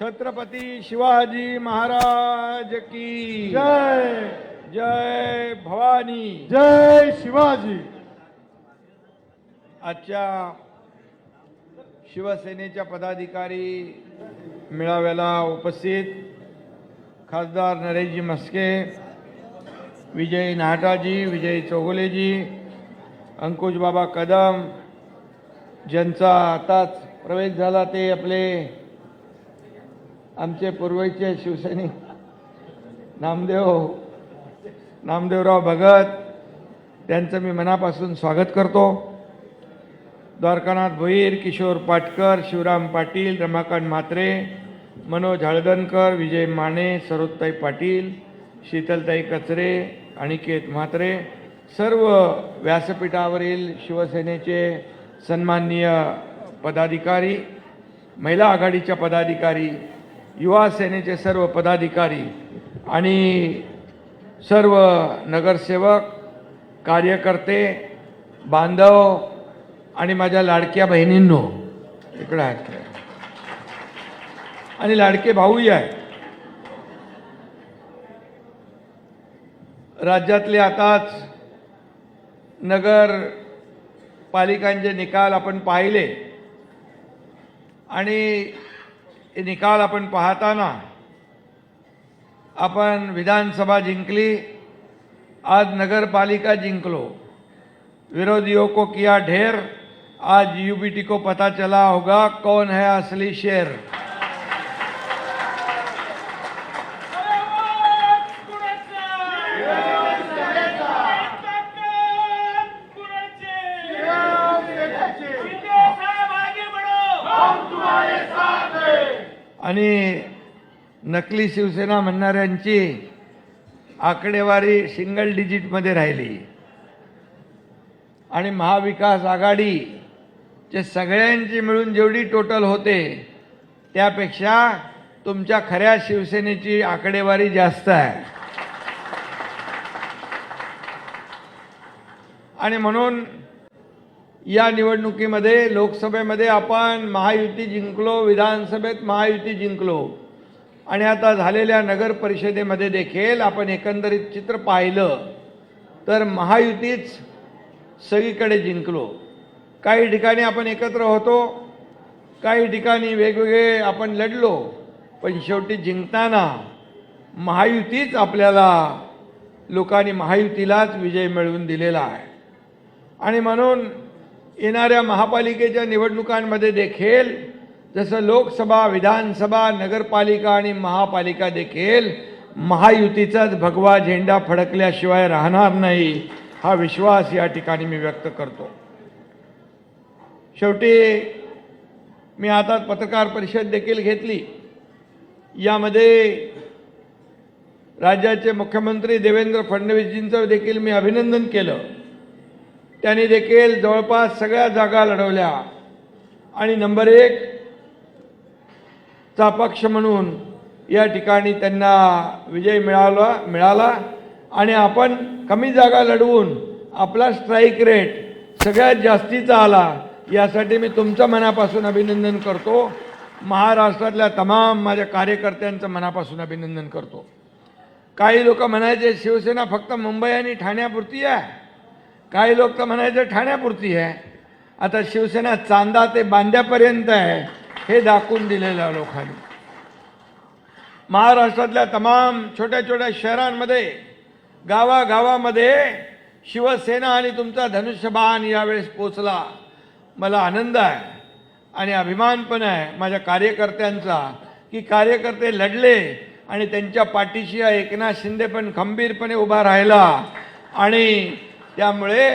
छत्रपती शिवाजी महाराज की जय जय भवानी। जय शिवाजी। आजच्या शिवसेनेच्या पदाधिकारी मेळाव्याला उपस्थित खासदार नरेशजी मस्के, विजय नाहटाजी, विजय चौगुलेजी, अंकुश बाबा कदम, ज्यांचा आताच प्रवेश झाला ते आपले आमचे पूर्वीचे शिवसैनिक नामदेवराव भगत, त्यांचं मी मनापासून स्वागत करतो। द्वारकानाथ भोईर, किशोर पाटकर, शिवराम पाटील, रमाकांत म्हात्रे, मनोज हळदणकर, विजय माने, सरोजताई पाटील, शीतलताई कचरे, अनिकेत म्हात्रे, सर्व व्यासपीठावरील शिवसेनेचे सन्माननीय पदाधिकारी, महिला आघाडीच्या पदाधिकारी, युवा सेनेचे सर्व पदाधिकारी आणि सर्व नगरसेवक, कार्यकर्ते, बांधव आणि माझ्या लाडक्या बहिणींनो, इकडे आहेत आणि लाडके भाऊही आहेत। राज्यातले आताच नगर पालिकांचे निकाल आपण पाहिले आणि हे निकाल आपण पाहताना आपण विधानसभा जिंकली, आज नगरपालिका जिंकलो। विरोधियों को किया ढेर, आज यूबीटी को पता चला होगा कौन है असली शेर। आणि नकली शिवसेना म्हणणाऱ्यांची आकडेवारी सिंगल डिजिटमध्ये राहिली आणि महाविकास आघाडीचे सगळ्यांची मिळून जेवढी टोटल होते त्यापेक्षा तुमच्या खऱ्या शिवसेनेची आकडेवारी जास्त आहे। आणि म्हणून या निवडणुकीमध्ये लोकसभेमध्ये आपण महायुती जिंकलो, विधानसभेत महायुती जिंकलो आणि आता झालेल्या नगर परिषदेमध्ये देखील आपण एकंदरीत चित्र पाहिलं तर महायुतीच सगळीकडे जिंकलो। काही ठिकाणी आपण एकत्र होतो, काही ठिकाणी वेगवेगळे आपण लढलो, पण शेवटी जिंकताना महायुतीच आपल्याला लोकांनी महायुतीलाच विजय मिळवून दिलेला आहे। आणि म्हणून येणाऱ्या महापालिकेच्या निवडणुकांमध्ये देखील जसं लोकसभा, विधानसभा, नगरपालिका आणि महापालिका देखील महायुतीचाच भगवा झेंडा फडकल्याशिवाय राहणार नाही, हा विश्वास या ठिकाणी मी व्यक्त करतो। शेवटी मी आता पत्रकार परिषद देखील घेतली, यामध्ये राज्याचे मुख्यमंत्री देवेंद्र फडणवीसजींचं देखील मी अभिनंदन केलं। त्यांनी देखील जवळपास सगळ्या जागा लढवल्या आणि नंबर 1 चा पक्ष म्हणून या ठिकाणी त्यांना विजय मिळाला आणि आपण कमी जागा लढवून आपला स्ट्राईक रेट सगळ्यात जास्तीचा आला, यासाठी मी तुमचं मनापासून अभिनंदन करतो। महाराष्ट्रातल्या तमाम माझ्या कार्यकर्त्यांचं मनापासून अभिनंदन करतो। काही लोक म्हणायचे शिवसेना फक्त मुंबई आणि ठाण्यापुरती आहे, काही लोक तर म्हणायचे ठाण्यापुरती आहे। आता शिवसेना चांदा ते बांद्यापर्यंत आहे हे दाखवून दिलेलं लोकांनी। महाराष्ट्रातल्या तमाम छोट्या छोट्या शहरांमध्ये, गावागावामध्ये शिवसेना आणि तुमचा धनुष्यबाण यावेळेस पोचला। मला आनंद आहे आणि अभिमान पण आहे माझ्या कार्यकर्त्यांचा की कार्यकर्ते लढले आणि त्यांच्या पाठीशी एकनाथ शिंदे पण खंबीरपणे उभा राहिला आणि त्यामुळे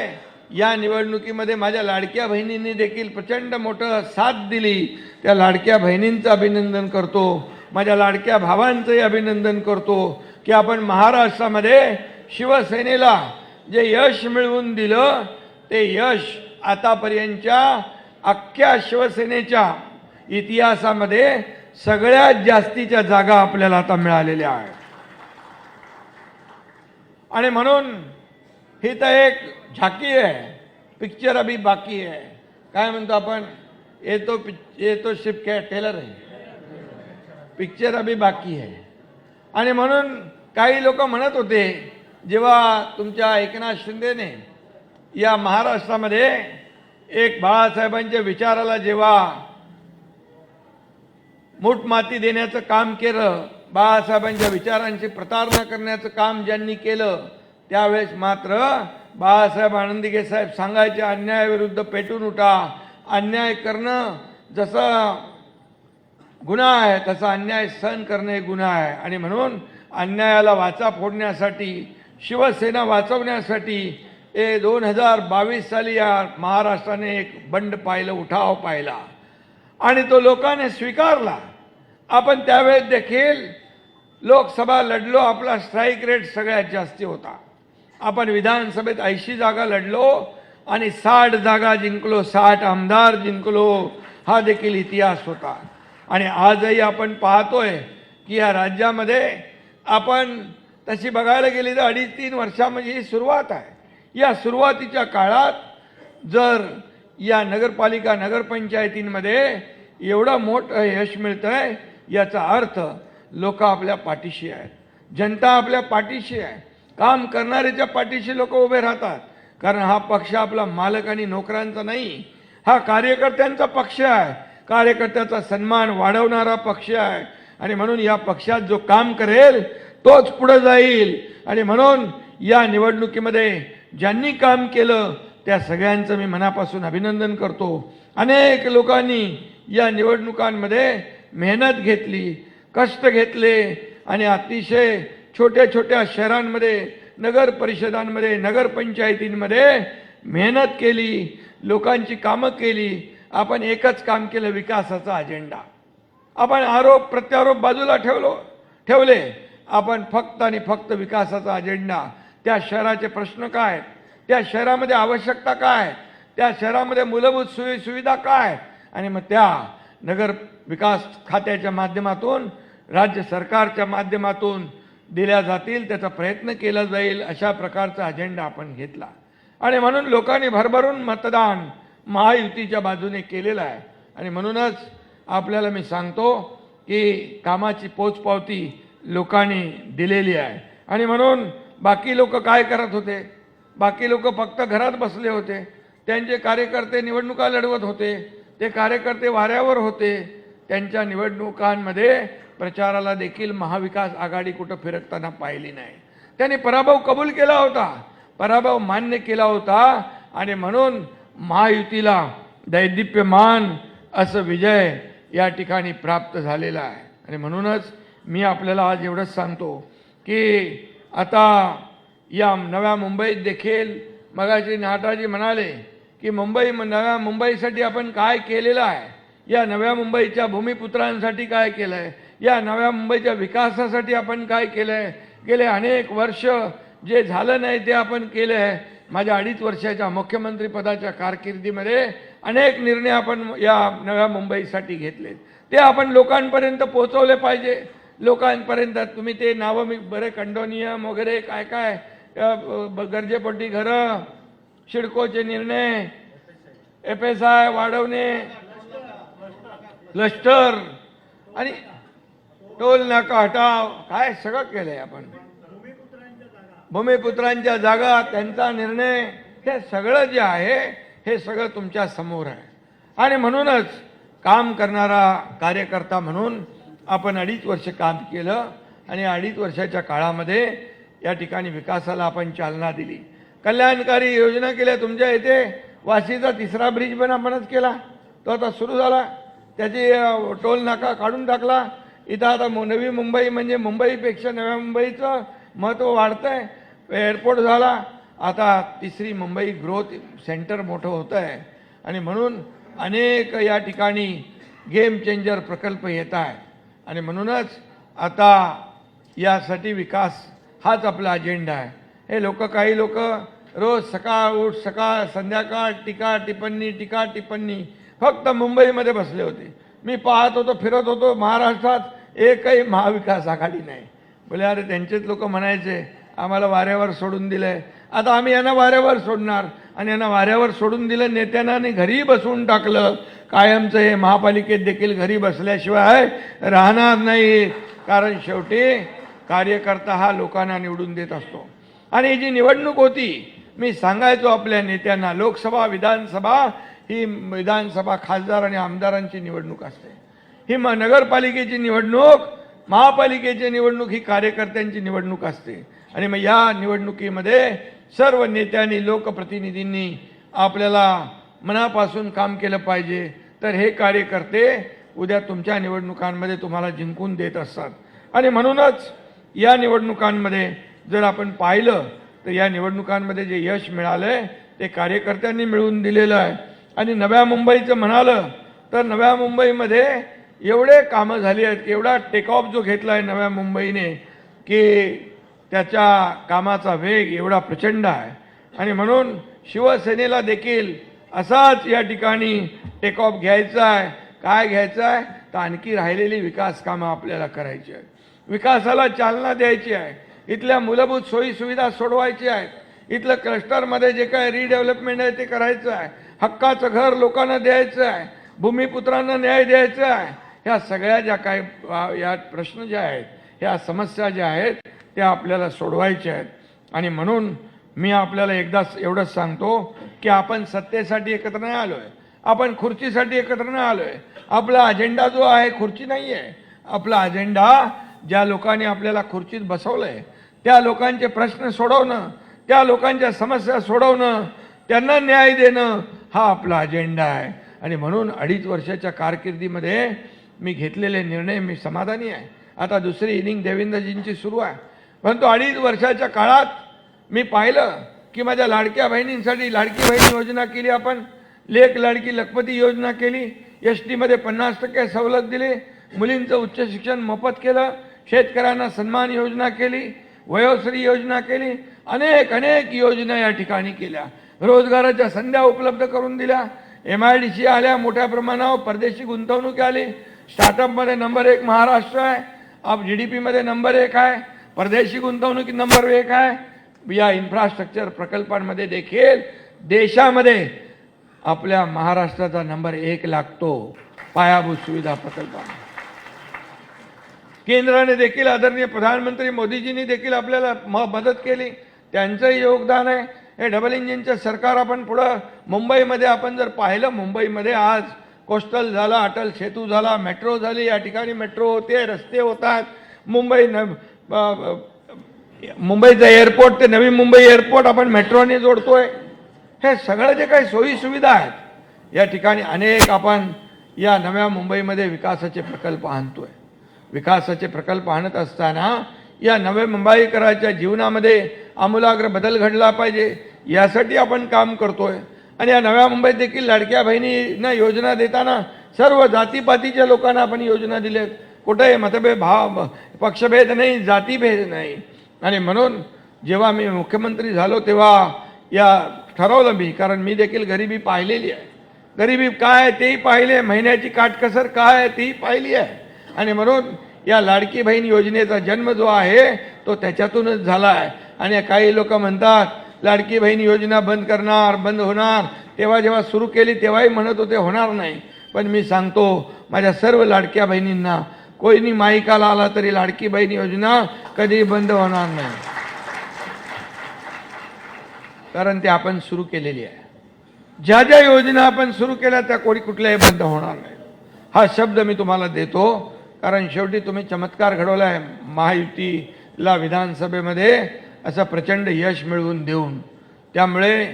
या निवडणुकीमध्ये माझ्या लाडक्या बहिणींनी देखील प्रचंड मोठं साथ दिली। त्या लाडक्या बहिणींचं अभिनंदन करतो, माझ्या लाडक्या भावांचंही अभिनंदन करतो की आपण महाराष्ट्रामध्ये शिवसेनेला जे यश मिळवून दिलं ते यश आतापर्यंतच्या अख्ख्या शिवसेनेच्या इतिहासामध्ये सगळ्यात जास्तीच्या जागा आपल्याला आता मिळालेल्या आहेत। आणि म्हणून ही तर एक झाकी आहे, पिक्चर अभी बाकी है। काय म्हणतो आपण, ये तो सिर्फ क्या टेलर है, पिक्चर अभी बाकी है. आणि म्हणून काही लोक म्हणत होते, जेव्हा तुमच्या एकनाथ शिंदेने या महाराष्ट्रामध्ये एक बाळासाहेबांच्या विचाराला जेव्हा मूठमाती देण्याचं काम केलं, बाळासाहेबांच्या विचारांची प्रतारणा करण्याचं काम ज्यांनी केलं, त्यावेळेस मात्र बाळासाहेब आनंदीगे साहेब सांगायचे, अन्यायाविरुद्ध पेटून उठा. अन्याय करणं जसं गुन्हा आहे तसा अन्याय सहन करणे गुन्हा आहे. आणि म्हणून अन्यायाला वाचा फोडण्यासाठी, शिवसेना वाचवण्यासाठी 2022 साली या महाराष्ट्राने एक बंड पाहिलं, उठाव पाहिला आणि तो लोकांनी स्वीकारला. आपण त्यावेळेस देखील लोकसभा लढलो, आपला स्ट्राईक रेट सगळ्यात जास्ती होता. आपण विधानसभेत 80 जागा लढलो आणि 60 जागा जिंकलो, 60 आमदार जिंकलो. हा देखील इतिहास होता. आणि आजही आपण पाहतोय की या राज्यामध्ये आपण तशी बघायला गेली तर 2.5-3 वर्षामध्ये ही सुरुवात आहे. या सुरुवातीच्या काळात जर या नगरपालिका नगरपंचायतींमध्ये एवढं मोठं यश मिळतंय, याचा अर्थ लोक आपल्या पाठीशी आहेत, जनता आपल्या पाठीशी आहे. काम करणाऱ्याच्या पाठीशी लोक उभे राहतात. कारण हा पक्ष आपला मालक आणि नोकरांचा नाही, हा कार्यकर्त्यांचा पक्ष आहे. कार्यकर्त्याचा सन्मान वाढवणारा पक्ष आहे. आणि म्हणून या पक्षात जो काम करेल तोच पुढे जाईल. आणि म्हणून या निवडणुकीमध्ये ज्यांनी काम केलं त्या सगळ्यांचं मी मनापासून अभिनंदन करतो. अनेक लोकांनी या निवडणुकांमध्ये मेहनत घेतली, कष्ट घेतले आणि अतिशय छोट्या छोट्या शहरांमध्ये, नगर परिषदांमध्ये, नगरपंचायतींमध्ये मेहनत केली, लोकांची कामं केली. आपण एकच काम केलं, विकासाचा अजेंडा. आपण आरोप प्रत्यारोप बाजूला ठेवले. आपण फक्त आणि फक्त विकासाचा अजेंडा. त्या शहराचे प्रश्न काय, त्या शहरामध्ये आवश्यकता काय, त्या शहरामध्ये मूलभूत सुविधा काय, आणि मग त्या नगर विकास खात्याच्या माध्यमातून, राज्य सरकारच्या माध्यमातून दिल्या जातील, त्याचा प्रयत्न केला जाईल. अशा प्रकारचा अजेंडा आपण घेतला. आणि म्हणून लोकांनी भरभरून मतदान महायुतीच्या बाजूने केलेलं आहे. आणि म्हणूनच आपल्याला मी सांगतो की कामाची पोचपावती लोकांनी दिलेली आहे. आणि म्हणून बाकी लोक काय करत होते, बाकी लोक फक्त घरात बसले होते. त्यांचे कार्यकर्ते निवडणुका लढवत होते, ते कार्यकर्ते वाऱ्यावर होते. त्यांच्या निवडणुकांमध्ये प्रचाराला देखील महाविकास आघाडी कुठं फिरकताना पाहिली नाही. त्यांनी पराभव कबूल केला होता, पराभव मान्य केला होता. आणि म्हणून महायुतीला दैदिप्यमान असं विजय या ठिकाणी प्राप्त झालेला आहे. आणि म्हणूनच मी आपल्याला आज एवढंच सांगतो की आता या नव्या मुंबईत देखील मगाशी नाटाजी म्हणाले की नव्या मुंबईसाठी आपण काय केलेलं आहे, या नव्या मुंबईच्या भूमिपुत्रांसाठी काय केलं आहे, या नव्या मुंबईच्या विकासासाठी आपण काय केलं आहे. गेले अनेक वर्ष जे झालं नाही ते आपण केलं आहे. माझ्या 2.5 वर्षाच्या मुख्यमंत्री पदाच्या कारकिर्दीमध्ये अनेक निर्णय आपण या नव्या मुंबईसाठी घेतले. ते आपण लोकांपर्यंत पोहोचवले पाहिजे. लोकांपर्यंत तुम्ही ते नावं मी बरे कंडोनियम वगैरे काय काय गरजेपोटी घरं, सिडकोचे निर्णय, FSI वाढवणे, क्लस्टर आणि टोल नाका हटाव, काय सगळं केलंय आपण. भूमिपुत्रांच्या जागा, त्यांचा निर्णय, हे सगळं जे आहे हे सगळं तुमच्या समोर आहे. आणि म्हणूनच काम करणारा कार्यकर्ता म्हणून आपण 2.5 वर्ष काम केलं. आणि 2.5 वर्षाच्या काळामध्ये या ठिकाणी विकासाला आपण चालना दिली. कल्याणकारी योजना केल्या. तुमच्या इथे वाशीचा 3रा ब्रिज पण आपणच केला, तो आता सुरू झाला. त्याची टोल नाका काढून टाकला. इथं आता नवी मुंबई म्हणजे मुंबईपेक्षा नव्या मुंबईचं महत्त्व वाढतंय. एअरपोर्ट झाला, आता 3री मुंबई ग्रोथ सेंटर मोठं होतं आहे. आणि म्हणून अनेक या ठिकाणी गेम चेंजर प्रकल्प येत आहे. आणि म्हणूनच आता यासाठी विकास हाच आपला अजेंडा आहे. हे लोक, काही लोक रोज सकाळ संध्याकाळ टीका टिप्पणी फक्त मुंबईमध्ये बसले होते. मी पाहत होतो, फिरत होतो, महाराष्ट्रात एकही महाविकास आघाडी नाही. बोले अरे त्यांचेच लोक म्हणायचे आम्हाला वाऱ्यावर सोडून दिलंय, आता आम्ही यांना वाऱ्यावर सोडणार. आणि यांना वाऱ्यावर सोडून दिलं नेत्यांना आणि घरी बसवून टाकलं. कायमचं हे महापालिकेत देखील घरी बसल्याशिवाय राहणार नाही. कारण शेवटी कार्यकर्ता हा लोकांना निवडून देत असतो. आणि ही जी निवडणूक होती, मी सांगायचो आपल्या नेत्यांना, लोकसभा विधानसभा ही विधानसभा खासदार आणि आमदारांची निवडणूक असते. ही नगरपालिकेची निवडणूक, महापालिकेची निवडणूक ही कार्यकर्त्यांची निवडणूक असते. आणि मग या निवडणुकीमध्ये सर्व नेत्यांनी, लोकप्रतिनिधींनी आपल्याला मनापासून काम केलं पाहिजे. तर हे कार्यकर्ते उद्या तुमच्या निवडणुकांमध्ये तुम्हाला जिंकून देत असतात. आणि म्हणूनच या निवडणुकांमध्ये जर आपण पाहिलं तर या निवडणुकांमध्ये जे यश मिळालंय ते कार्यकर्त्यांनी मिळवून दिलेलं आहे. आणि नव्या मुंबईचं म्हणालं तर नव्या मुंबईमध्ये एवढे कामं झाली आहेत, एवढा टेक ऑफ जो घेतला आहे नव्या मुंबईने की त्याच्या कामाचा वेग एवढा प्रचंड आहे. आणि म्हणून शिवसेनेला देखील असाच या ठिकाणी टेक ऑफ घ्यायचा आहे. काय घ्यायचं आहे तर आणखी राहिलेली विकास कामं आपल्याला करायची आहेत, विकासाला चालना द्यायची आहे, इथल्या मूलभूत सोयी सुविधा सोडवायची आहेत, इथलं क्लस्टरमध्ये जे काय रिडेव्हलपमेंट आहे ते करायचं आहे, हक्काचं घर लोकांना द्यायचं आहे, भूमिपुत्रांना न्याय द्यायचा आहे. ह्या सगळ्या ज्या काय या प्रश्न जे आहेत, ह्या समस्या ज्या आहेत त्या आपल्याला सोडवायच्या आहेत. आणि म्हणून मी आपल्याला एकदा एवढंच सांगतो की आपण सत्तेसाठी एकत्र नाही आलो आहे, आपण खुर्चीसाठी एकत्र नाही आलो आहे. आपला अजेंडा जो आहे खुर्ची नाही आहे. आपला अजेंडा ज्या लोकांनी आपल्याला खुर्चीत बसवलं आहे त्या लोकांचे प्रश्न सोडवणं, त्या लोकांच्या समस्या सोडवणं, त्यांना न्याय देणं हा आपला अजेंडा आहे. आणि म्हणून 2.5 वर्षाच्या कारकिर्दीमध्ये मी घेतलेले निर्णय मी समाधानी आहे. आता दुसरी इनिंग देवेंद्रजींची सुरू आहे. परंतु 2.5 वर्षाच्या काळात मी पाहिलं की माझ्या लाडक्या बहिणींसाठी लाडकी बहीण योजना केली, आपण लेक लाडकी लखपती योजना केली, ST मध्ये 50% सवलत दिली, मुलींचं उच्च शिक्षण मोफत केलं, शेतकऱ्यांना सन्मान योजना केली, वयोश्री योजना केली, अनेक योजना या ठिकाणी केल्या, रोजगाराच्या संध्या उपलब्ध करून दिल्या, MIDC आल्या, मोठ्या प्रमाणावर परदेशी गुंतवणूक आली, स्टार्टअपमध्ये नंबर 1 महाराष्ट्र आहे, अब GDP मध्ये नंबर 1 आहे, परदेशी गुंतवणुकी नंबर 1 आहे. या इन्फ्रास्ट्रक्चर प्रकल्पांमध्ये देखील देशामध्ये आपल्या महाराष्ट्राचा नंबर 1 लागतो पायाभूत सुविधा प्रकल्पांमध्ये. केंद्राने देखील आदरणीय प्रधानमंत्री मोदीजींनी देखील आपल्याला मदत केली, त्यांचंही योगदान आहे. हे डबल इंजिनचं सरकार आपण पुढं मुंबईमध्ये आपण जर पाहिलं, मुंबईमध्ये आज कोस्टल झाला, अटल सेतू झाला, मेट्रो झाली, या ठिकाणी मेट्रो होते, रस्ते होतात. मुंबईचं एअरपोर्ट ते नवी मुंबई एअरपोर्ट आपण मेट्रोने जोडतोय. हे सगळं जे काही सोयी सुविधा आहेत या ठिकाणी अनेक आपण या नव्या मुंबईमध्ये विकासाचे प्रकल्प आणतोय. विकासाचे प्रकल्प आणत असताना या नव्या मुंबईकरांच्या जीवनामध्ये आमूलाग्र बदल घडला पाहिजे यासाठी आपण काम करतोय. आणि या नव्या मुंबईत देखील लाडक्या बहिणींना योजना देताना सर्व जातीपातीच्या लोकांना आपण योजना दिल्यात. कुठेही मतभेद पक्षभेद नाही, जातीभेद नाही. आणि म्हणून जेव्हा मी मुख्यमंत्री झालो तेव्हा या ठरवलं मी, कारण मी देखील गरिबी पाहिलेली आहे, गरिबी काय आहे तेही पाहिले, महिन्याची काटकसर काय आहे तेही पाहिली आहे. आणि म्हणून या लाडकी बहीण योजनेचा जन्म जो आहे तो त्याच्यातूनच झाला आहे. आणि काही लोक म्हणतात लाडकी बहीण योजना बंद करणार, बंद होणार. तेव्हा जेव्हा सुरू केली तेव्हाही म्हणत होते होणार नाही. पण मी सांगतो माझ्या सर्व लाडक्या बहिणींना, कोणी माईकाला आला तरी लाडकी बहीण योजना कधी बंद होणार नाही, कारण ते आपण सुरू केलेली आहे. ज्या ज्या योजना आपण सुरू केल्या त्या कुठल्याही बंद होणार नाही. हा शब्द मी तुम्हाला देतो, कारण शेवटी तुम्ही चमत्कार घडवला आहे महायुतीला विधानसभेमध्ये असं प्रचंड यश मिळवून देऊन. त्यामुळे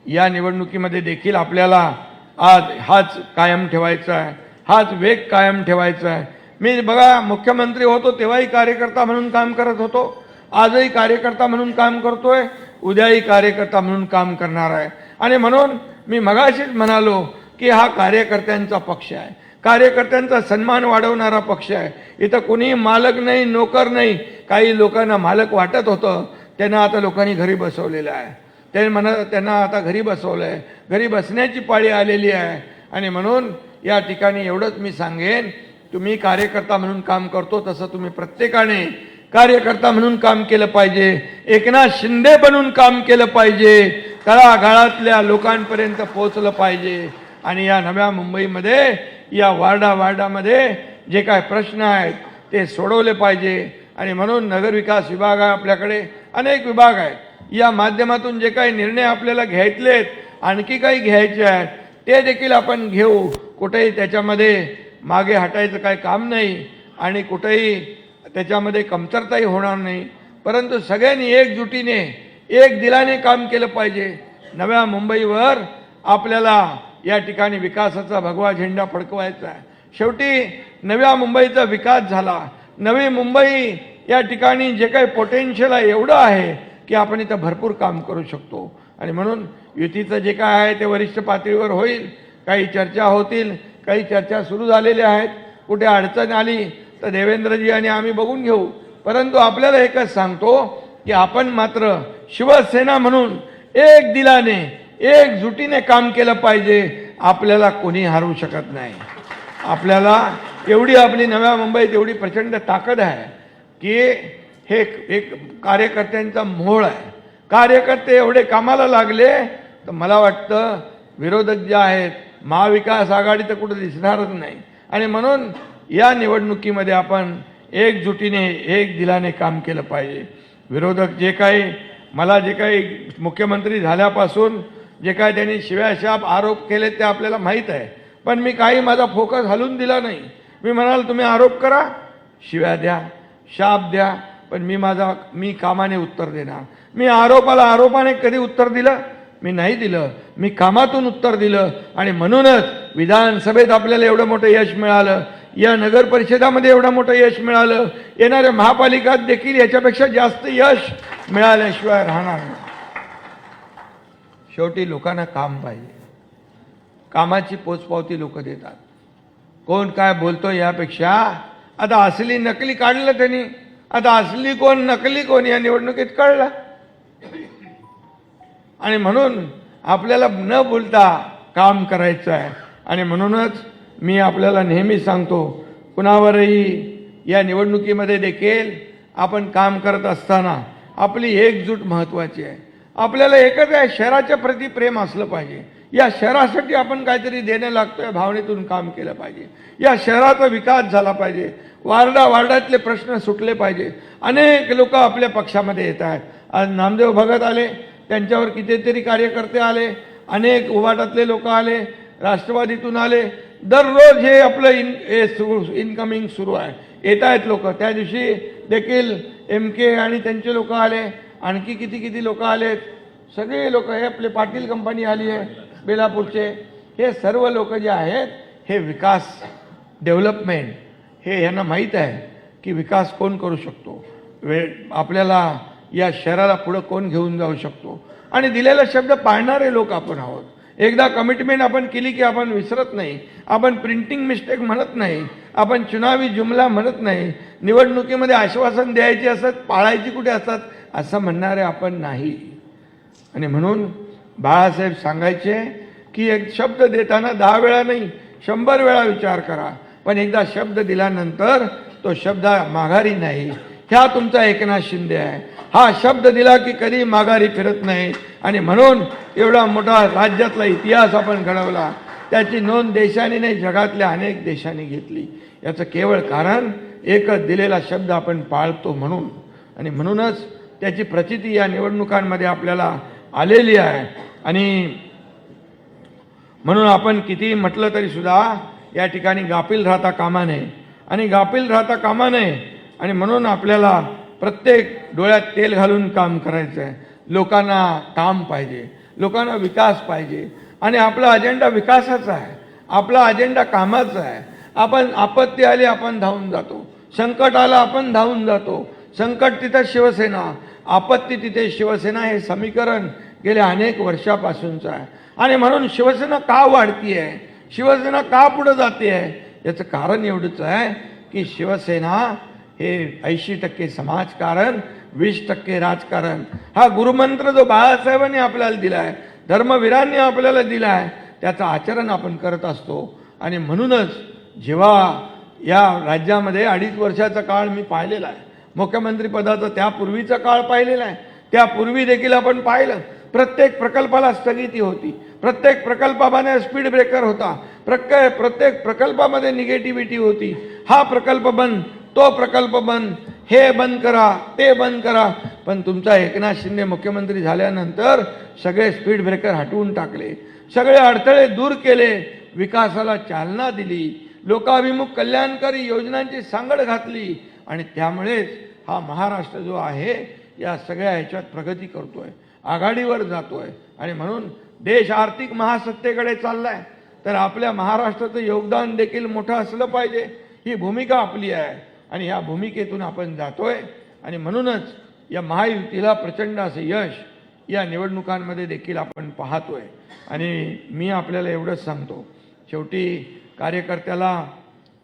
या निवडणुकीमध्ये देखील आपल्याला आज हाच कायम ठेवायचा आहे, हाच वेग कायम ठेवायचा आहे. मी बघा मुख्यमंत्री होतो तेव्हाही कार्यकर्ता म्हणून काम करत होतो, आजही कार्यकर्ता म्हणून काम करतोय, उद्याही कार्यकर्ता म्हणून काम करणार आहे. आणि म्हणून मी मगाशीच म्हणालो की हा कार्यकर्त्यांचा पक्ष आहे, कार्यकर्त्यांचा सन्मान वाढवणारा पक्ष आहे. इथं कोणी मालक नाही, नोकर नाही. काही लोकांना मालक वाटत होतं, त्यांना आता लोकांनी घरी बसवलेलं आहे. त्यांना आता घरी बसवलं आहे, घरी बसण्याची पाळी आलेली आहे. आणि म्हणून या ठिकाणी एवढंच मी सांगेन, तुम्ही कार्यकर्ता म्हणून काम करतो तसं तुम्ही प्रत्येकाने कार्यकर्ता म्हणून काम केलं पाहिजे, एकनाथ शिंदे बनून काम केलं पाहिजे. तळागाळातल्या लोकांपर्यंत पोहोचलं पाहिजे आणि या नव्या मुंबईमध्ये या वार्डामध्ये जे काय प्रश्न आहेत ते सोडवले पाहिजे आणि म्हणून नगरविकास विभाग आहे आपल्याकडे, अनेक विभाग आहेत. या माध्यमातून जे काही निर्णय आपल्याला घ्यायचेत, आणखी काही घ्यायचे आहेत ते देखील आपण घेऊ. कुठेही त्याच्यामध्ये मागे हटायचं काही काम नाही आणि कुठेही त्याच्यामध्ये कमतरताही होणार नाही, परंतु सगळ्यांनी एकजुटीने एक दिलाने काम केलं पाहिजे. नव्या मुंबईवर आपल्याला या ठिकाणी विकासाचा भगवा झेंडा फडकवायचा आहे. शेवटी नव्या मुंबईचा विकास झाला. नवी मुंबई या ठिकाणी जे काही पोटेन्शियल आहे एवढं आहे की आपण इथं भरपूर काम करू शकतो आणि म्हणून युतीचं जे काय आहे ते वरिष्ठ पातळीवर होईल. काही चर्चा होतील, काही चर्चा सुरू झालेल्या आहेत. कुठे अडचण आली तर देवेंद्रजी आणि आम्ही बघून घेऊ, परंतु आपल्याला एकच सांगतो की आपण मात्र शिवसेना म्हणून एक दिलाने एकजुटीने काम केलं पाहिजे. आपल्याला कोणी हरवू शकत नाही. आपल्याला एवढी आपली नव्या मुंबईत एवढी प्रचंड ताकद आहे की हे एक कार्यकर्त्यांचा मोह आहे. कार्यकर्ते एवढे कामाला लागले तर मला वाटतं विरोधक जे आहेत महाविकास आघाडी तर कुठं दिसणारच नाही आणि म्हणून या निवडणुकीमध्ये आपण एकजुटीने एक दिलाने काम केलं पाहिजे. विरोधक जे काही मला जे काही मुख्यमंत्री झाल्यापासून जे काय त्यांनी शिव्याशाप आरोप केले ते आपल्याला माहीत आहे, पण मी काही माझा फोकस हलवून दिला नाही. मी म्हणाल तुम्ही आरोप करा, शिव्या द्या, शाप द्या, पण मी कामाने उत्तर देणार. मी आरोपाने कधी उत्तर दिलं? मी नाही दिलं. मी कामातून उत्तर दिलं आणि म्हणूनच विधानसभेत आपल्याला एवढं मोठं यश मिळालं, या नगर परिषदामध्ये एवढं मोठं यश मिळालं, येणाऱ्या महापालिकात देखील याच्यापेक्षा जास्त यश मिळाल्याशिवाय राहणार नाही. शेवटी लोकांना काम पाहिजे. कामाची पोचपावती लोक देतात. कोण काय बोलतो यापेक्षा आता असली नकली काढलं त्यांनी, आता असली कोण नकली कोण या निवडणुकीत कळलं आणि म्हणून आपल्याला न बोलता काम करायचं आहे आणि म्हणूनच मी आपल्याला नेहमी सांगतो कुणावरही या निवडणुकीमध्ये देखील आपण काम करत असताना आपली एकजूट महत्त्वाची आहे. आपल्याला एकच आहे, शहराच्या प्रति प्रेम असलं पाहिजे. या शहरासाठी आपण काहीतरी देणं लागतोय, भावनेतून काम केलं पाहिजे. या शहराचा विकास झाला पाहिजे. वार्डातले प्रश्न सुटले पाहिजे. अनेक लोक आपल्या पक्षामध्ये येत आहेत. आज नामदेव भगत आले, त्यांच्यावर कितीतरी कार्यकर्ते आले, अनेक उभाटातले लोक आले, राष्ट्रवादीतून आले. दररोज हे आपलं इनकमिंग सुरू आहे. येत आहेत लोक. त्या दिवशी देखील MK आणि त्यांचे लोक आले, आणखी किती लोक आलेत. सगळे लोक, हे आपले पाटील कंपनी आली आहे बेलापूरचे. हे सर्व लोक जे आहेत हे विकास डेव्हलपमेंट हे यांना माहीत आहे की विकास कोण करू शकतो, आपल्याला या शहराला पुढं कोण घेऊन जाऊ शकतो आणि दिलेला शब्द पाळणारे लोक आपण आहोत. एकदा कमिटमेंट आपण केली की आपण विसरत नाही. आपण प्रिंटिंग मिस्टेक म्हणत नाही, आपण चुनावी जुमला म्हणत नाही. निवडणुकीमध्ये आश्वासन द्यायची असतात, पाळायची कुठे असतात असं म्हणणारे आपण नाही. आणि म्हणून बाळासाहेब सांगायचे की एक शब्द देताना 10 वेळा नाही 100 वेळा विचार करा, पण एकदा शब्द दिल्यानंतर तो शब्द माघारी नाही. ह्या तुमचा एकनाथ शिंदे आहे. हा शब्द दिला की कधी माघारी फिरत नाही आणि म्हणून एवढा मोठा राज्यातला इतिहास आपण घडवला. त्याची नोंद देशाने नाही जगातल्या अनेक देशांनी घेतली. याचं केवळ कारण एकच, दिलेला शब्द आपण पाळतो म्हणून. आणि म्हणूनच त्याची प्रचिती या निवडणुकांमध्ये आपल्याला आलेली आहे. आणि म्हणून आपण किती म्हटलं तरी सुद्धा या ठिकाणी गाफील राहता कामा नये आणि गाफील राहता कामा नये. आणि म्हणून आपल्याला प्रत्येक डोळ्यात तेल घालून काम करायचं आहे. लोकांना काम पाहिजे, लोकांना विकास पाहिजे आणि आपला अजेंडा विकासाचा आहे, आपला अजेंडा कामाचा आहे. आपण आपत्ती आली आपण धावून जातो, संकट आलं आपण धावून जातो. संकट तिथं शिवसेना, आपत्ती तिथे शिवसेना, हे समीकरण गेल्या अनेक वर्षापासूनचं आहे. आणि म्हणून शिवसेना का वाढती आहे, शिवसेना का पुढे जाते आहे, याचं कारण एवढंच आहे की शिवसेना हे 80% समाजकारण, 20% राजकारण. हा गुरुमंत्र जो बाळासाहेबांनी आपल्याला दिला आहे, धर्मवीरांनी आपल्याला दिला आहे, त्याचं आचरण आपण करत असतो. आणि म्हणूनच जेव्हा या राज्यामध्ये 2.5 वर्षाचा काळ मी पाहिलेला आहे, मुख्यमंत्री पदाचा त्यापूर्वीचा काळ पाहिलेला आहे, त्यापूर्वी देखील आपण पाहिलं प्रत्येक प्रकल्पाला स्थगिती होती, प्रत्येक प्रकल्पामध्ये स्पीड ब्रेकर होता, प्रत्येक प्रकल्पामध्ये निगेटिव्हिटी होती. हा प्रकल्प बंद, तो प्रकल्प बंद, हे बंद करा, ते बंद करा. पण तुमचा एकनाथ शिंदे मुख्यमंत्री झाल्यानंतर सगळे स्पीड ब्रेकर हटवून टाकले, सगळे अडथळे दूर केले, विकासाला चालना दिली, लोकाभिमुख कल्याणकारी योजनांची सांगड घातली आणि त्यामुळेच हा महाराष्ट्र जो आहे या सगळ्या ह्याच्यात प्रगती करतोय, आघाडीवर जातोय. आणि म्हणून देश आर्थिक महासत्तेकडे चाललाय, तर आपल्या महाराष्ट्राचं योगदान देखील मोठं असलं पाहिजे. ही भूमिका आपली आहे आणि या भूमिकेतून आपण जातोय. आणि म्हणूनच या महायुतीला प्रचंड असं यश या निवडणुकांमध्ये देखील आपण पाहतोय. आणि मी आपल्याला एवढंच सांगतो, शेवटी कार्यकर्त्याला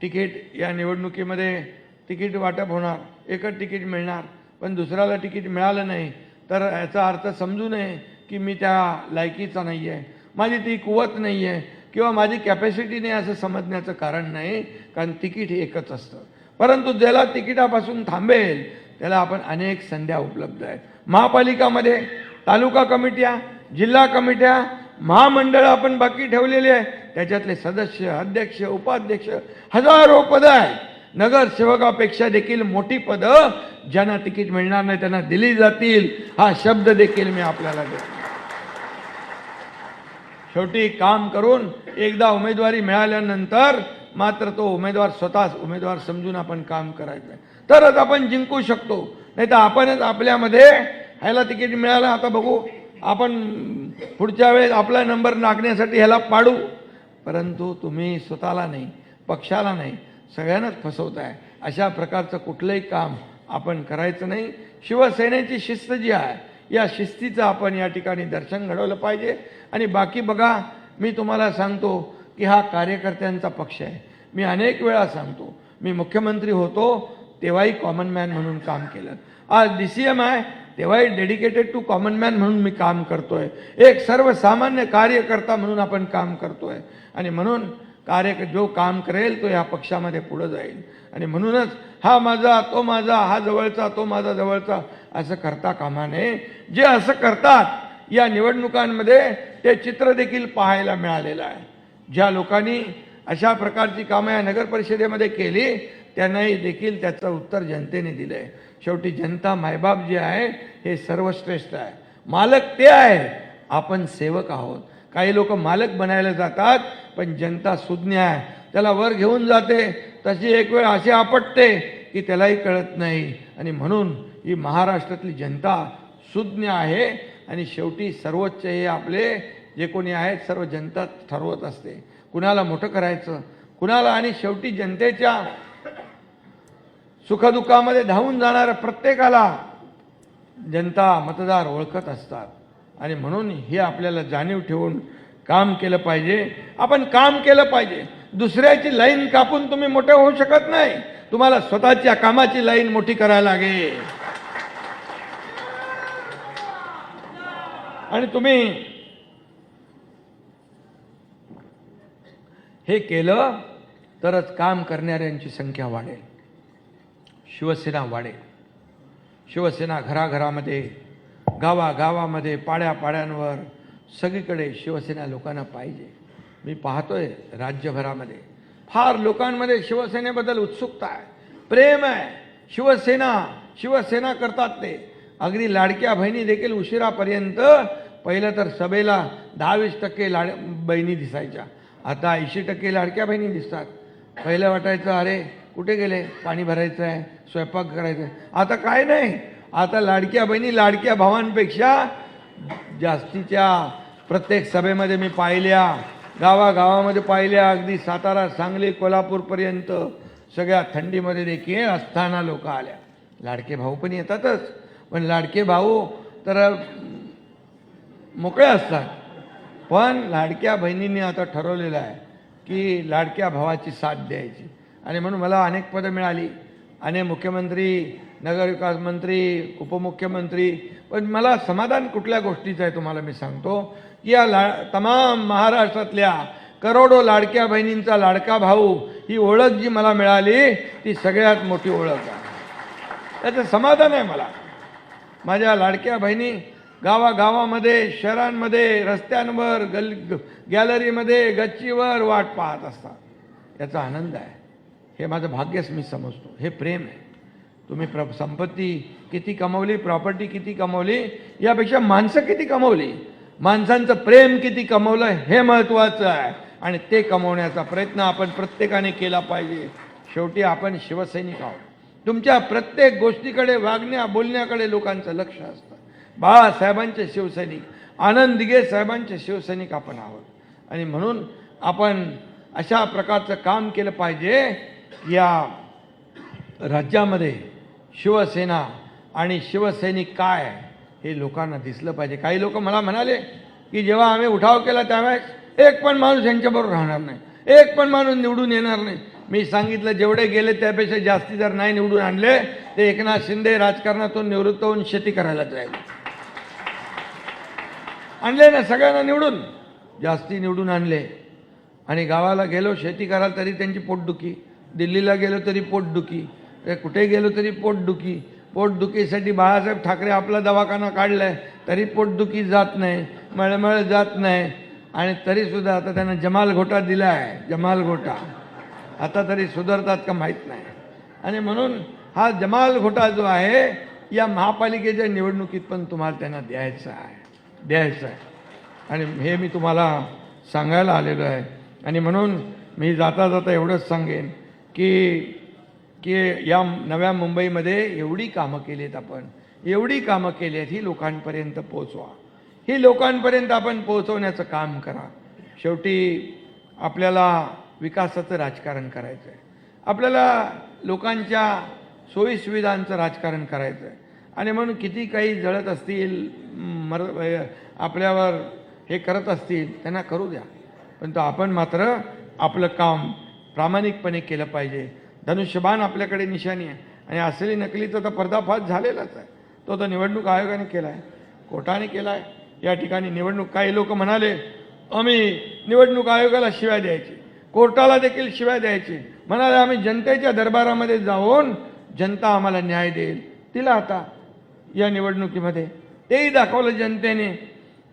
तिकीट या निवडणुकीमध्ये तिकीट वाटप होणार, एकच तिकीट मिळणार, पण दुसऱ्याला तिकीट मिळालं नाही तर याचा अर्थ समजू नये की मी त्या लायकीचा नाही आहे, माझी ती कुवत नाही आहे किंवा माझी कॅपॅसिटी नाही असं समजण्याचं कारण नाही. कारण तिकीट हे एकच असतं. परंतु ज्याला तिकिटापासून थांबेल त्याला आपण अनेक संध्या उपलब्ध आहेत. महापालिकामध्ये तालुका कमिट्या, जिल्हा कमिट्या, महामंडळं आपण बाकी ठेवलेले आहे, त्याच्यातले सदस्य, अध्यक्ष, उपाध्यक्ष हजारो पदं आहेत. नगरसेवकापेक्षा देखील मोठी पदं ज्यांना तिकीट मिळणार नाही त्यांना दिली जातील, हा शब्द देखील मी आपल्याला देतो. शेवटी काम करून एकदा उमेदवारी मिळाल्यानंतर मात्र तो उमेदवार स्वतःच उमेदवार समजून आपण काम करायचं, तरच आपण जिंकू शकतो. नाही तर आपणच आपल्यामध्ये ह्याला तिकीट मिळालं, आता बघू आपण पुढच्या वेळेस आपला नंबर लागण्यासाठी ह्याला पाडू, परंतु तुम्ही स्वतःला नाही, पक्षाला नाही, सगळ्यांनाच फसवताय. अशा प्रकारचं कुठलंही काम आपण करायचं नाही. शिवसेनेची शिस्त जी आहे या शिस्तीचं आपण या ठिकाणी दर्शन घडवलं पाहिजे. आणि बाकी बघा, मी तुम्हाला सांगतो की हा कार्यकर्त्यांचा पक्ष आहे. मी अनेक वेळा सांगतो, मी मुख्यमंत्री होतो तेव्हाही कॉमन मॅन म्हणून काम केलं, आज DCM आहे तेव्हाही डेडिकेटेड टू कॉमन मॅन म्हणून मी काम करतोय, एक सर्वसामान्य कार्यकर्ता म्हणून आपण काम करतोय. आणि म्हणून जो काम करेल तो या पक्षामध्ये पुढे जाईल. आणि म्हणूनच हा माझा तो माझा, हा जवळचा तो माझा जवळचा असं करता कामा नये. जे असं करतात या निवडणुकांमध्ये ते चित्र देखील पाहायला मिळालेलं आहे. ज्या लोकांनी अशा प्रकारची कामं या नगर परिषदेमध्ये केली त्यांनाही देखील त्याचं उत्तर जनतेने दिलं आहे. शेवटी जनता मायबाप जे आहे हे सर्वश्रेष्ठ आहे, मालक ते आहे, आपण सेवक आहोत. काही लोक मालक बनायला जातात पण जनता सुज्ञ आहे, त्याला वर घेऊन जाते, तशी एक वेळ अशी आपटते की त्यालाही कळत नाही. आणि म्हणून ही महाराष्ट्रातली जनता सुज्ञ आहे. आणि शेवटी सर्वोच्च हे आपले जे कोणी आहेत सर्व जनता ठरवत असते कुणाला मोठं करायचं, कुणाला. आणि शेवटी जनतेच्या सुखदुःखामध्ये धावून जाणाऱ्या प्रत्येकाला जनता मतदार ओळखत असतात. आणि म्हणून हे आपल्याला जाणीव ठेवून काम केलं पाहिजे. आपण काम केलं पाहिजे. दुसऱ्याची लाईन कापून तुम्ही मोठे होऊ शकत नाही, तुम्हाला स्वतःच्या कामाची लाईन मोठी करायला लागेल. आणि तुम्ही हे केलं तरच काम करणाऱ्यांची संख्या वाढेल, शिवसेना वाढेल. शिवसेना घराघरामध्ये, गावागावामध्ये, पाड्यापाड्यांवर सगळीकडे शिवसेना लोकांना पाहिजे. मी पाहतोय राज्यभरामध्ये फार लोकांमध्ये शिवसेनेबद्दल उत्सुकता आहे, प्रेम आहे. शिवसेना करतात ते. अगदी लाडक्या बहिणी देखील उशिरापर्यंत, पहिलं तर सभेला 10-20% बहिणी दिसायच्या, आता 80% लाडक्या बहिणी दिसतात. पहिलं वाटायचं अरे कुठे गेले, पाणी भरायचं आहे, स्वयंपाक करायचा आहे. आता काय नाही, आता लाडक्या बहिणी लाडक्या भावांपेक्षा जास्तीच्या प्रत्येक सभेमध्ये मी पाहिल्या, गावागावामध्ये पाहिल्या, अगदी सातारा, सांगली, कोल्हापूरपर्यंत सगळ्या थंडीमध्ये देखील असताना लोक आल्या. लाडके भाऊ पण येतातच, पण लाडके भाऊ तर मोकळे असतात. पण लाडक्या बहिणींनी आता ठरवलेलं आहे की लाडक्या भावाची साथ द्यायची. आणि म्हणून मला अनेक पदं मिळाली, अनेक मुख्यमंत्री, नगरविकास मंत्री, उपमुख्यमंत्री. पण मला समाधान कुठल्या गोष्टीचं आहे तुम्हाला मी सांगतो की या तमाम महाराष्ट्रातल्या करोडो लाडक्या बहिणींचा लाडका भाऊ ही ओळख जी मला मिळाली ती सगळ्यात मोठी ओळख आहे. त्याचं समाधान आहे मला. माझ्या लाडक्या बहिणी गावागावामध्ये, शहरांमध्ये, रस्त्यांवर, गॅलरीमध्ये, गच्चीवर वाट पाहत असतात. याचा आनंद आहे. हे माझं भाग्यच मी समजतो. हे प्रेम आहे. तुम्ही संपत्ती किती कमवली, प्रॉपर्टी किती कमवली, यापेक्षा माणसं किती कमवली, माणसांचं प्रेम किती कमवलं, हे महत्त्वाचं आहे. आणि ते कमवण्याचा प्रयत्न आपण प्रत्येकाने केला पाहिजे. शेवटी आपण शिवसैनिक आहोत. तुमच्या प्रत्येक गोष्टीकडे, वागण्या बोलण्याकडे लोकांचं लक्ष असतं. बाळासाहेबांचे शिवसैनिक, आनंद दिघे साहेबांचे शिवसैनिक आपण आहोत. आणि म्हणून आपण अशा प्रकारचं काम केलं पाहिजे. या राज्यामध्ये शिवसेना आणि शिवसैनिक काय हे लोकांना दिसलं पाहिजे. काही लोक मला म्हणाले की जेव्हा आम्ही उठाव केला त्यावेळेस एक पण माणूस यांच्याबरोबर राहणार नाही, एक पण माणूस निवडून येणार नाही. मी सांगितलं जेवढे गेले त्यापेक्षा जास्ती जर नाही निवडून आणले ते एकनाथ शिंदे राजकारणातून निवृत्त होऊन शेती करायला जाईल. आणले ना सगळ्यांना निवडून, जास्ती निवडून आणले. आणि गावाला गेलो शेती करायला तरी त्यांची पोटदुखी, दिल्लीला गेलो तरी पोटदुखी, कुठे गेलो तरी पोटदुखी. पोटदुखीसाठी बाळासाहेब ठाकरे आपला दवाखाना काढलाय तरी पोटदुखी जात नाही, मळमळ जात नाही. आणि तरीसुद्धा आता त्यांना जमाल घोटा दिला आहे. जमाल घोटा आता तरी सुधारतात का माहीत नाही. आणि म्हणून हा जमाल घोटा जो आहे या महापालिकेच्या निवडणुकीत पण तुम्हाला त्यांना द्यायचा आहे. आणि हे मी तुम्हाला सांगायला आलेलो आहे. आणि म्हणून मी जाता जाता एवढंच सांगेन की या नव्या मुंबईमध्ये एवढी कामं केली आहेत आपण, एवढी कामं केली आहेत, ही लोकांपर्यंत पोचवा. ही लोकांपर्यंत आपण पोहोचवण्याचं काम करा. शेवटी आपल्याला विकासाचं राजकारण करायचं आहे. आपल्याला लोकांच्या सोयीसुविधांचं राजकारण करायचं आहे. आणि म्हणून किती काही जळत असतील, आपल्यावर हे करत असतील, त्यांना करू द्या. पण आपण मात्र आपलं काम प्रामाणिकपणे केलं पाहिजे. धनुष्यबाण आपल्याकडे निशाणी आहे. आणि असली नकलीचा तर पर्दाफाश झालेलाच आहे. तो तर निवडणूक आयोगाने केला आहे, कोर्टाने केला आहे. या ठिकाणी निवडणूक, काही लोक म्हणाले आम्ही निवडणूक आयोगाला शिव्या द्यायची, कोर्टाला देखील शिव्या द्यायची. म्हणाले आम्ही जनतेच्या दरबारामध्ये जाऊन जनता आम्हाला न्याय देईल. दिला आता या निवडणुकीमध्ये. तेही दाखवलं जनतेने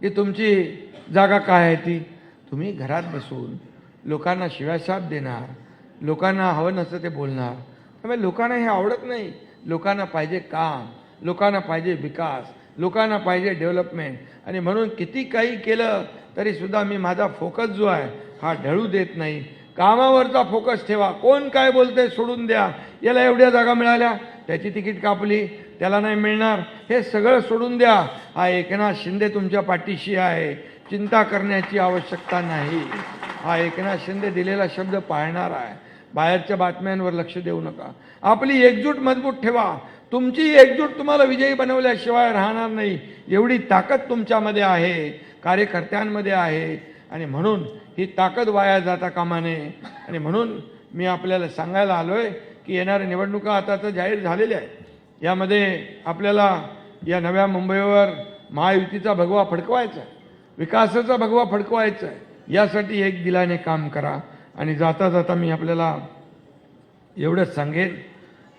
की तुमची जागा काय आहे ती. तुम्ही घरात बसून लोकांना शिव्याशाप देणार, लोकांना हवं नसतं ते बोलणार. त्यामुळे लोकांना हे आवडत नाही. लोकांना पाहिजे काम, लोकांना पाहिजे विकास, लोकांना पाहिजे डेव्हलपमेंट. आणि म्हणून किती काही केलं तरीसुद्धा मी माझा फोकस जो आहे हा ढळू देत नाही. कामावरचा फोकस ठेवा. कोण काय बोलतंय सोडून द्या. याला एवढ्या जागा मिळाल्या, त्याची तिकीट कापली, त्याला नाही मिळणार, हे सगळं सोडून द्या. हा एकनाथ शिंदे तुमच्या पाठीशी आहे, चिंता करण्याची आवश्यकता नाही. हा एकनाथ शिंदे दिलेला शब्द पाळणार आहे. बाहेरच्या बातम्यांवर लक्ष देऊ नका. आपली एकजूट मजबूत ठेवा. तुमची एकजूट तुम्हाला विजयी बनवल्याशिवाय राहणार नाही. एवढी ताकद तुमच्यामध्ये आहे, कार्यकर्त्यांमध्ये आहे. आणि म्हणून ही ताकद वाया जाता कामा नये. आणि म्हणून मी आपल्याला सांगायला आलोय की येणाऱ्या निवडणुका आता तर जाहीर झालेल्या आहेत. यामध्ये आपल्याला या नव्या मुंबईवर महायुतीचा भगवा फडकवायचा आहे, विकासाचा भगवा फडकवायचा आहे. यासाठी एक दिलाने काम करा. आणि जाता जाता मी आपल्याला एवढंच सांगेन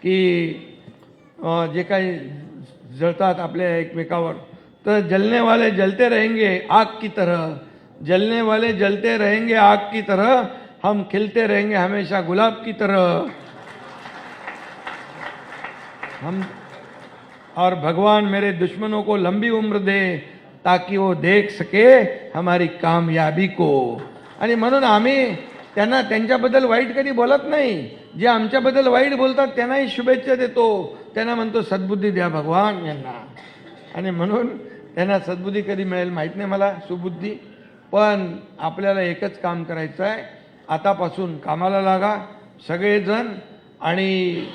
की जे काही जळतात आपल्या एकमेकावर, तर जलने वाले जलते रहेंगे आग की तरह, जलने वाले जलते रहेंगे आग की तरह, हम खिलते रहेंगे हमेशा गुलाब की तरह. हम और भगवान मेरे दुश्मनों को लंबी उम्र दे ताकि वो देख सके हमारी कामयाबी को. आणि म्हणून आम्ही त्यांना त्यांच्याबद्दल वाईट कधी बोलत नाही. जे आमच्याबद्दल वाईट बोलतात त्यांनाही शुभेच्छा देतो. त्यांना म्हणतो सद्बुद्धी द्या भगवान यांना. आणि म्हणून त्यांना सद्बुद्धी कधी मिळेल माहीत नाही मला, सुबुद्धी. पण आपल्याला एकच काम करायचं आहे. आतापासून कामाला लागा सगळेजण, आणि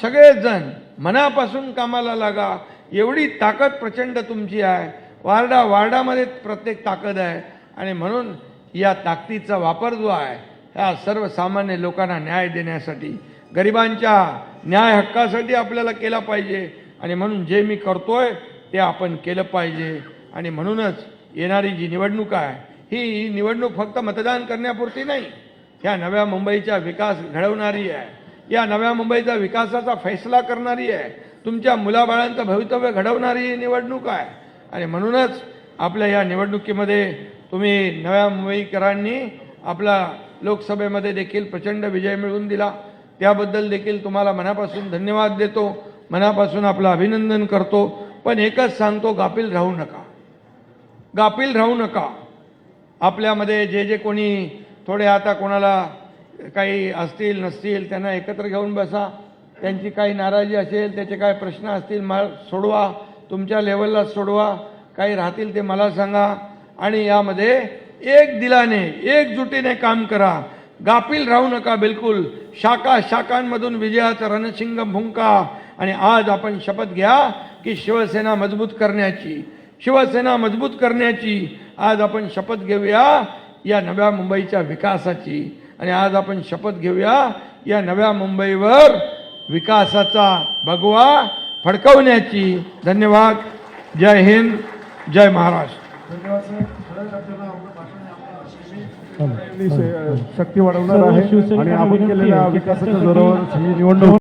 सगळेजण मनापासून कामाला लागा. एवढी ताकद प्रचंड तुमची आहे. वार्डामध्ये प्रत्येक ताकद आहे. आणि म्हणून या ताकदीचा वापर जो आहे ह्या सर्वसामान्य लोकांना न्याय देण्यासाठी, गरिबांच्या न्याय हक्कासाठी आपल्याला केला पाहिजे. आणि म्हणून जे मी करतोय ते आपण केलं पाहिजे. आणि म्हणूनच येणारी जी निवडणूक आहे ही निवडणूक फक्त मतदान करण्यापुरती नाही, ह्या नव्या मुंबईचा विकास घडवणारी आहे. या नव्या मुंबईचा विकासाचा फैसला करणारी आहे. तुमच्या मुलाबाळांचं भवितव्य घडवणारी ही निवडणूक आहे. आणि म्हणूनच आपल्या या निवडणुकीमध्ये तुम्ही नव्या मुंबईकरांनी आपला लोकसभेमध्ये देखील प्रचंड विजय मिळवून दिला, त्याबद्दल देखील तुम्हाला मनापासून धन्यवाद देतो, मनापासून आपलं अभिनंदन करतो. पण एकच सांगतो, गाफील राहू नका, गाफील राहू नका. आपल्यामध्ये जे जे कोणी थोडे आता कोणाला काही असतील नसतील त्यांना एकत्र घेऊन बसा, त्यांची काही नाराजी असेल, त्याचे काय प्रश्न असतील सोडवा, तुमच्या लेवलला सोडवा, काही राहतील ते मला सांगा आणि यामध्ये एक दिलाने एकजुटीने काम करा. गाफील राहू नका बिलकुल. शाखा शाखांमधून विजयाचा रणशिंग भुंका. आणि आज आपण शपथ घ्या की शिवसेना मजबूत करण्याची, शिवसेना मजबूत करण्याची आज आपण शपथ घेऊया या नव्या मुंबईच्या विकासाची. आणि आज आपण शपथ घेऊया या नव्या मुंबईवर विकासाचा भगवा फडकवण्याची. धन्यवाद. जय हिंद, जय महाराष्ट्र. धन्यवाद साहेब. शक्ती वाढवणार आहे आणि आपण केलेल्या विकासाच्या जोरावर ही निवडणूक